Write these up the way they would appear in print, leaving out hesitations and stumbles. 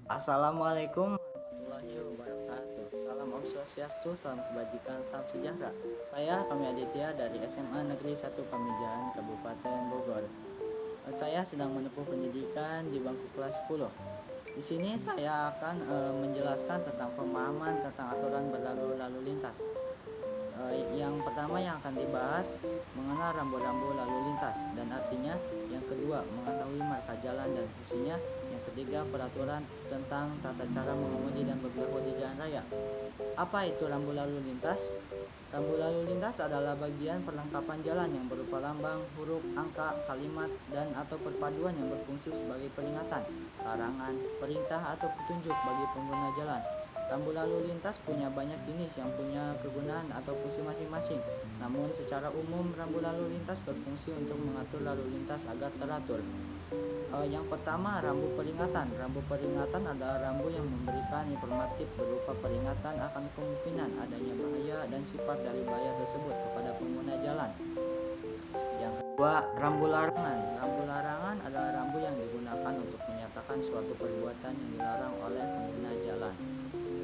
Assalamualaikum warahmatullahi wabarakatuh. Salam Om Swastiastu, salam kebajikan, salam sejahtera. Kami Aditya dari SMA Negeri 1 Pamijahan, Kabupaten Bogor. Saya sedang menempuh pendidikan di bangku kelas 10. Di sini saya akan menjelaskan tentang pemahaman tentang aturan berlalu lalu lintas. Yang pertama yang akan dibahas mengenal rambu-rambu lalu lintas dan artinya. Yang kedua, mengetahui marka jalan dan fungsinya. Yang ketiga, peraturan tentang tata cara mengemudi dan berlaku di jalan raya. Apa itu rambu lalu lintas? Rambu lalu lintas adalah bagian perlengkapan jalan yang berupa lambang, huruf, angka, kalimat, dan atau perpaduan yang berfungsi sebagai peringatan, larangan, perintah, atau petunjuk bagi pengguna jalan. Rambu lalu lintas punya banyak jenis yang punya kegunaan atau fungsi masing-masing. Namun secara umum rambu lalu lintas berfungsi untuk mengatur lalu lintas agar teratur. Yang pertama, rambu peringatan. Rambu peringatan adalah rambu yang memberikan informatif berupa peringatan akan kemungkinan adanya bahaya dan sifat dari bahaya tersebut kepada pengguna jalan. Yang kedua, rambu larangan. Rambu larangan adalah rambu yang digunakan untuk menyatakan suatu perbuatan yang dilarang oleh pengguna jalan.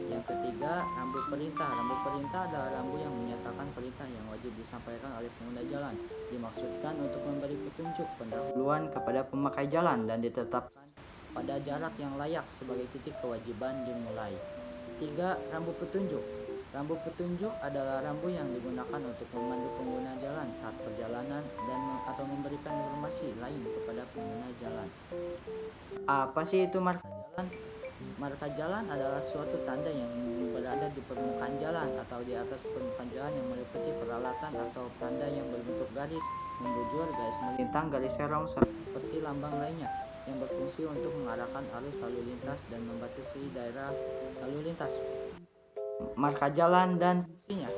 Yang ketiga, rambu perintah. Rambu perintah adalah rambu yang menyatakan perintah yang wajib disampaikan oleh pengguna jalan. Dimaksudkan untuk memberi petunjuk pendahuluan kepada pemakai jalan dan ditetapkan pada jarak yang layak sebagai titik kewajiban dimulai. 3. Rambu petunjuk. Rambu petunjuk adalah rambu yang digunakan untuk memandu pengguna jalan saat perjalanan dan atau memberikan informasi lain kepada pengguna jalan. Apa sih itu marka jalan? Marka jalan adalah suatu tanda yang berada di permukaan jalan atau di atas permukaan jalan yang meliputi peralatan atau tanda yang berbentuk garis, membujur, garis melintang, garis serong, seperti lambang lainnya yang berfungsi untuk mengarahkan arus lalu lintas dan membatasi daerah lalu lintas. Marka jalan dan fungsinya.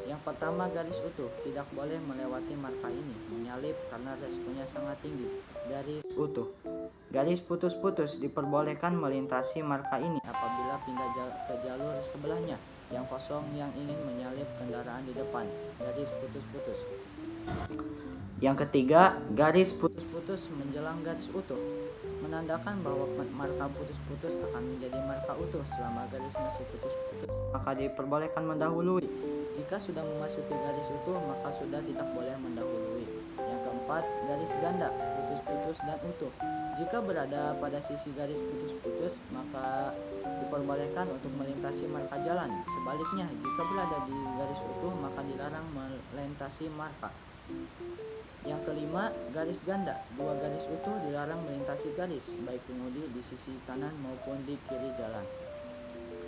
Yang pertama, garis utuh. Tidak boleh melewati marka ini, menyalip karena resikonya sangat tinggi. Garis utuh. Garis putus-putus diperbolehkan melintasi marka ini apabila pindah ke jalur sebelahnya yang kosong yang ingin menyalip kendaraan di depan. Garis putus-putus. Yang ketiga, garis putus-putus menjelang garis utuh, menandakan bahwa marka putus-putus akan menjadi marka utuh. Selama garis masih putus-putus, maka diperbolehkan mendahului. Jika sudah memasuki garis utuh, maka sudah tidak boleh mendahului. Yang keempat, garis ganda, putus-putus dan utuh. Jika berada pada sisi garis putus-putus, maka diperbolehkan untuk melintasi marka jalan. Sebaliknya, jika berada di garis utuh, maka dilarang melintasi marka. Yang kelima, garis ganda. Dua garis utuh dilarang melintasi garis, baik pengemudi di sisi kanan maupun di kiri jalan.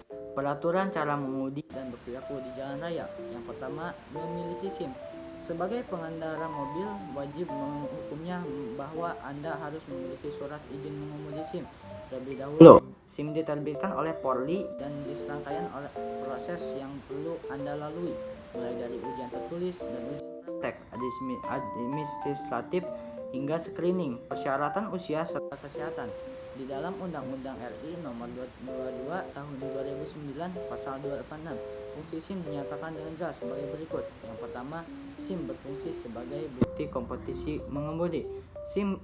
Peraturan cara mengemudi dan berperilaku di jalan raya. Yang pertama, memiliki SIM. Sebagai pengendara mobil, wajib menghukumnya bahwa Anda harus memiliki surat izin mengemudi SIM. Terlebih dahulu, SIM diterbitkan oleh Polri dan diserangkaian oleh proses yang perlu Anda lalui, mulai dari ujian tertulis dan ujian praktek administratif hingga screening, persyaratan usia serta kesehatan. Di dalam Undang-Undang RI Nomor 22 Tahun 2009 Pasal 286, fungsi SIM dinyatakan dengan jelas sebagai berikut. Yang pertama, SIM berfungsi sebagai bukti kompetisi mengemudi.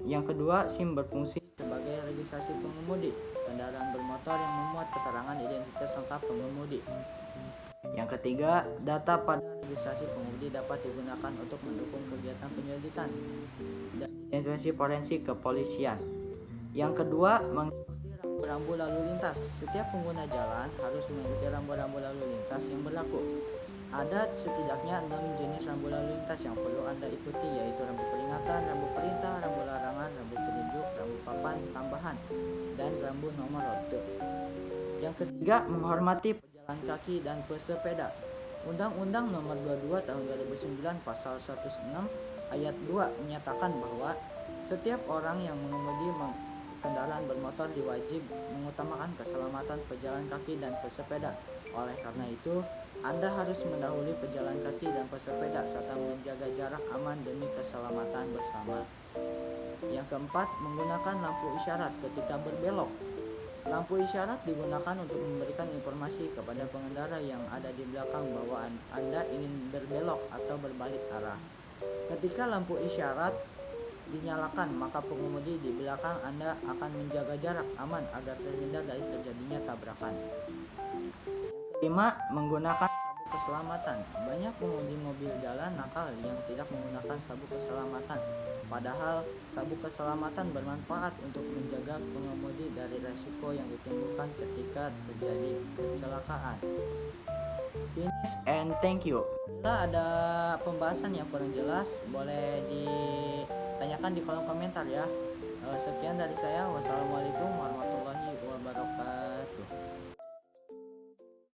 Yang kedua, SIM berfungsi sebagai registrasi pengemudi kendaraan bermotor yang memuat keterangan identitas lengkap pengemudi. Yang ketiga, data pada registrasi pengemudi dapat digunakan untuk mendukung kegiatan penyelidikan dan intervensi forensik kepolisian. Yang kedua, mengikuti rambu-rambu lalu lintas. Setiap pengguna jalan harus mengikuti rambu-rambu lalu lintas yang berlaku. Ada setidaknya 6 jenis rambu lalu lintas yang perlu Anda ikuti, yaitu rambu peringatan, rambu perintah, rambu larangan, rambu petunjuk, rambu papan tambahan, dan rambu nomor rute. Yang ketiga, menghormati pejalan kaki dan pesepeda. Undang-Undang Nomor 22 Tahun 2009 Pasal 106 Ayat 2 menyatakan bahwa setiap orang yang mengemudi kendaraan bermotor diwajib mengutamakan keselamatan pejalan kaki dan pesepeda. Oleh karena itu, Anda harus mendahului pejalan kaki dan pesepeda serta menjaga jarak aman demi keselamatan bersama. Yang keempat, menggunakan lampu isyarat ketika berbelok. Lampu isyarat digunakan untuk memberikan informasi kepada pengendara yang ada di belakang bahwa Anda ingin berbelok atau berbalik arah. Ketika lampu isyarat dinyalakan, maka pengemudi di belakang Anda akan menjaga jarak aman agar terhindar dari terjadinya tabrakan. Kelima, menggunakan sabuk keselamatan. Banyak pengemudi mobil jalan nakal yang tidak menggunakan sabuk keselamatan. Padahal sabuk keselamatan bermanfaat untuk menjaga pengemudi dari resiko yang ditimbulkan ketika terjadi kecelakaan. Finish and thank you. Bila ada pembahasan yang kurang jelas, boleh ditanyakan di kolom komentar ya. Sekian dari saya. Wassalamualaikum warahmatullahi wabarakatuh.